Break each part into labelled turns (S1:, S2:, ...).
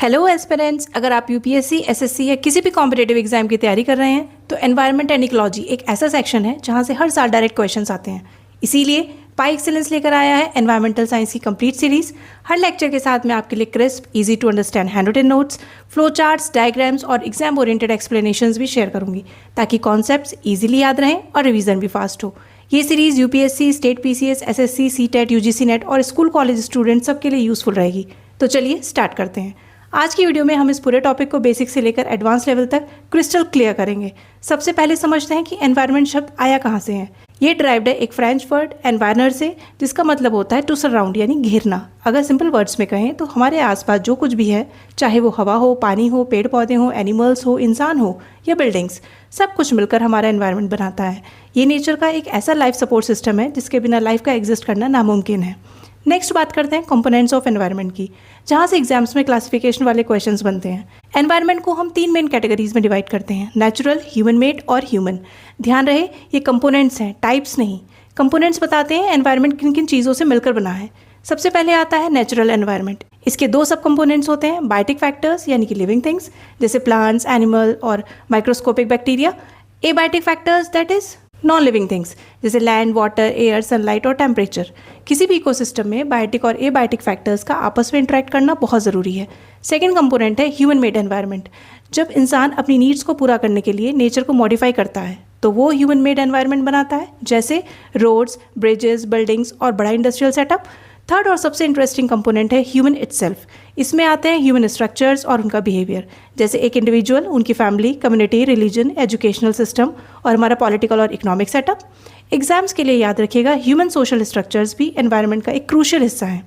S1: Hello aspirants, अगर आप UPSC, SSC या किसी भी कॉम्पिटेटिव एग्जाम की तैयारी कर रहे हैं तो एनवायरनमेंट एंड इकोलॉजी एक ऐसा सेक्शन है जहां से हर साल डायरेक्ट क्वेश्चंस आते हैं। इसीलिए पाई एक्सीलेंस लेकर आया है एनवायरमेंटल साइंस की कंप्लीट सीरीज। हर लेक्चर के साथ मैं आपके लिए crisp, easy to understand hand written notes, flow charts, diagrams और एग्जाम ओरिएंटेड एक्सप्लेनेशंस भी शेयर करूंगी ताकि कॉन्सेप्ट्स इजीली याद रहें और रिवीजन भी फास्ट हो। ये series UPSC, state PCS, SSC, CTET, UGC net और स्कूल कॉलेज स्टूडेंट सबके लिए यूजफुल रहेगी। तो चलिए स्टार्ट करते हैं। आज की वीडियो में हम इस पूरे टॉपिक को बेसिक से लेकर एडवांस लेवल तक क्रिस्टल क्लियर करेंगे। सबसे पहले समझते हैं कि एनवायरनमेंट शब्द आया कहाँ से है। ये ड्राइव्ड है एक फ्रेंच वर्ड एनवायरनर से, जिसका मतलब होता है टू सराउंड यानी घेरना। अगर सिंपल वर्ड्स में कहें तो हमारे आसपास जो कुछ भी है, चाहे वो हवा हो, पानी हो, पेड़ पौधे हो, एनिमल्स हो, इंसान हो या बिल्डिंग्स, सब कुछ मिलकर हमारा एनवायरनमेंट बनाता है। ये नेचर का एक ऐसा लाइफ सपोर्ट सिस्टम है जिसके बिना लाइफ का एग्जिस्ट करना नामुमकिन है। नेक्स्ट बात करते हैं कंपोनेंट्स ऑफ एनवायरनमेंट की, जहाँ से एग्जाम्स में क्लासिफिकेशन वाले क्वेश्चंस बनते हैं। एनवायरनमेंट को हम 3 मेन कैटेगरीज में डिवाइड करते हैं, नेचुरल, ह्यूमन मेड और ह्यूमन। ध्यान रहे ये कंपोनेंट्स हैं, टाइप्स नहीं। कंपोनेंट्स बताते हैं एनवायरनमेंट किन किन चीज़ों से मिलकर बना है। सबसे पहले आता है नेचुरल एनवायरनमेंट। इसके 2 सब कंपोनेंट्स होते हैं, बायोटिक फैक्टर्स यानी कि लिविंग थिंग्स जैसे प्लांट्स, एनिमल और microscopic bacteria. Abiotic factors that is non living things जैसे लैंड, वाटर, एयर, सनलाइट और टेम्परेचर। किसी भी इकोसिस्टम में बायोटिक और एबायोटिक फैक्टर्स का आपस में इंटरेक्ट करना बहुत ज़रूरी है। सेकेंड कंपोनेंट है ह्यूमन मेड एनवायरनमेंट। जब इंसान अपनी नीड्स को पूरा करने के लिए नेचर को मॉडिफाई करता है तो वो ह्यूमन मेड एनवायरनमेंट बनाता है, जैसे रोड्स, ब्रिजेस, बिल्डिंग्स और बड़ा इंडस्ट्रियल सेटअप। थर्ड और सबसे इंटरेस्टिंग कंपोनेंट है ह्यूमन इटसेल्फ। इसमें आते हैं ह्यूमन स्ट्रक्चर्स और उनका बिहेवियर, जैसे एक इंडिविजुअल, उनकी family, community, religion, educational system और हमारा पॉलिटिकल और इकोनॉमिक सेटअप। एग्जाम्स के लिए याद रखिएगा ह्यूमन सोशल स्ट्रक्चर्स भी एनवायरनमेंट का एक क्रूशियल हिस्सा है।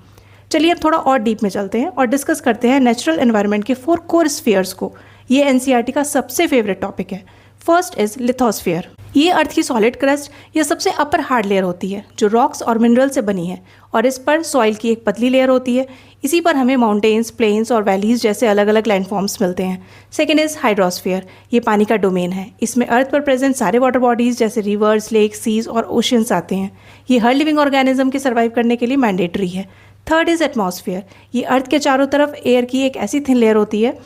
S1: चलिए अब थोड़ा और डीप में चलते हैं और डिस्कस करते हैं नेचुरल एनवायरनमेंट के 4 कोर स्फीयर्स को। ये एनसीईआरटी का सबसे फेवरेट टॉपिक है। First is lithosphere. ये अर्थ की सॉलिड क्रस्ट या सबसे अपर हार्ड लेयर होती है जो रॉक्स और मिनरल से बनी है, और इस पर सॉइल की एक पतली लेयर होती है। इसी पर हमें माउंटेन्स, प्लेन्स और वैलीज जैसे अलग अलग लैंडफॉर्म्स मिलते हैं। Second is hydrosphere. ये पानी का डोमेन है। इसमें अर्थ पर प्रेजेंट सारे वाटर बॉडीज जैसे रिवर्स, लेक्स, सीज और ओशियंस आते हैं। ये हर लिविंग ऑर्गेनिज्म के सर्वाइव करने के लिए मैंडेटरी है। Third is atmosphere. ये अर्थ के चारों तरफ एयर की एक ऐसी थिन लेयर होती है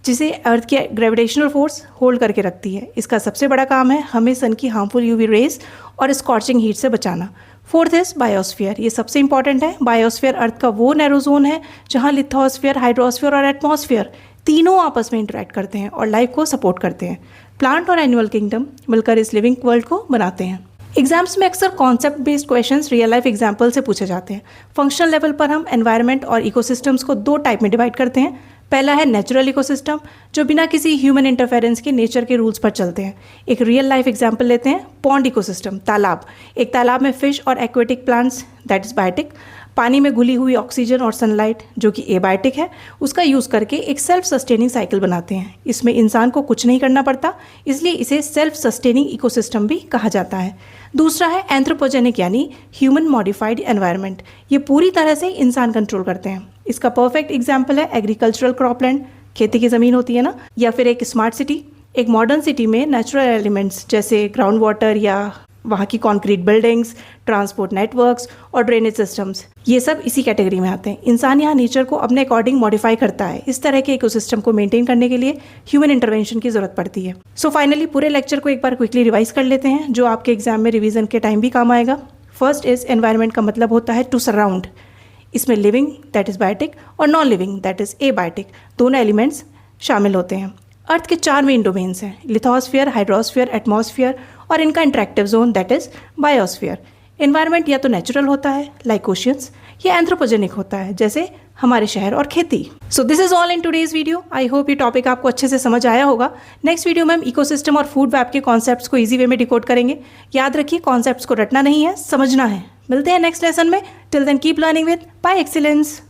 S1: जिसे अर्थ की ग्रेविटेशनल फोर्स होल्ड करके रखती है। इसका सबसे बड़ा काम है हमें सन की हार्मफुल यूवी रेज और स्कॉर्चिंग हीट से बचाना। Fourth is biosphere. ये सबसे इंपॉर्टेंट है। बायोस्फीयर अर्थ का वो नैरो जोन है जहाँ लिथोस्फीयर, हाइड्रोस्फीयर और एटमॉस्फेयर तीनों आपस में इंटरेक्ट करते हैं और लाइफ को सपोर्ट करते हैं। प्लांट और एनिमल किंगडम मिलकर इस लिविंग वर्ल्ड को बनाते हैं। एग्जाम्स में अक्सर concept based questions real life example से पूछे जाते हैं। फंक्शनल लेवल पर हम एनवायरनमेंट और इकोसिस्टम्स को 2 टाइप में डिवाइड करते हैं। पहला है नेचुरल इकोसिस्टम, जो बिना किसी ह्यूमन इंटरफेरेंस के नेचर के रूल्स पर चलते हैं। एक रियल लाइफ एग्जांपल लेते हैं, पॉन्ड इकोसिस्टम, तालाब। एक तालाब में फिश और aquatic plants that is biotic, पानी में घुली हुई ऑक्सीजन और सनलाइट जो कि एबायोटिक है, उसका यूज़ करके एक सेल्फ सस्टेनिंग साइकिल बनाते हैं। इसमें इंसान को कुछ नहीं करना पड़ता, इसलिए इसे सेल्फ सस्टेनिंग इकोसिस्टम भी कहा जाता है। दूसरा है एंथ्रोपोजेनिक यानी ह्यूमन मॉडिफाइड एनवायरनमेंट। ये पूरी तरह से इंसान कंट्रोल करते हैं। इसका परफेक्ट एग्जाम्पल है एग्रीकल्चरल क्रॉपलैंड, खेती की ज़मीन होती है ना, या फिर एक स्मार्ट सिटी। एक मॉडर्न सिटी में नेचुरल एलिमेंट्स जैसे ग्राउंड वाटर या वहाँ की कॉन्क्रीट बिल्डिंग्स, ट्रांसपोर्ट नेटवर्क्स और ड्रेनेज सिस्टम्स, ये सब इसी कैटेगरी में आते हैं। इंसान यहाँ नेचर को अपने अकॉर्डिंग मॉडिफाई करता है। इस तरह के इकोसिस्टम को मेंटेन करने के लिए ह्यूमन इंटरवेंशन की जरूरत पड़ती है। सो फाइनली पूरे लेक्चर को एक बार क्विकली रिवाइज कर लेते हैं, जो आपके एग्जाम में रिवीजन के टाइम भी काम आएगा। फर्स्ट इज एनवायरनमेंट का मतलब होता है टू सराउंड। इसमें लिविंग दैट इज बायोटिक और non living that is abiotic दोनों एलिमेंट्स शामिल होते हैं। अर्थ के 4 मेन डोमेन्स हैं, लिथोस्फीयर, हाइड्रोस्फीयर, एटमॉस्फेयर और इनका interactive zone that is biosphere. Environment या तो नेचुरल होता है लाइक ओशियंस, या एंथ्रोपोजेनिक होता है जैसे हमारे शहर और खेती। So this is all in today's video. I hope ये टॉपिक आपको अच्छे से समझ आया होगा। नेक्स्ट वीडियो में हम इकोसिस्टम और फूड वेब के कॉन्सेप्ट्स को इजी वे में डिकोड करेंगे। याद रखिए कॉन्सेप्ट्स को रटना नहीं है, समझना है। मिलते हैं नेक्स्ट लेसन में। Till then keep learning with Pi excellence.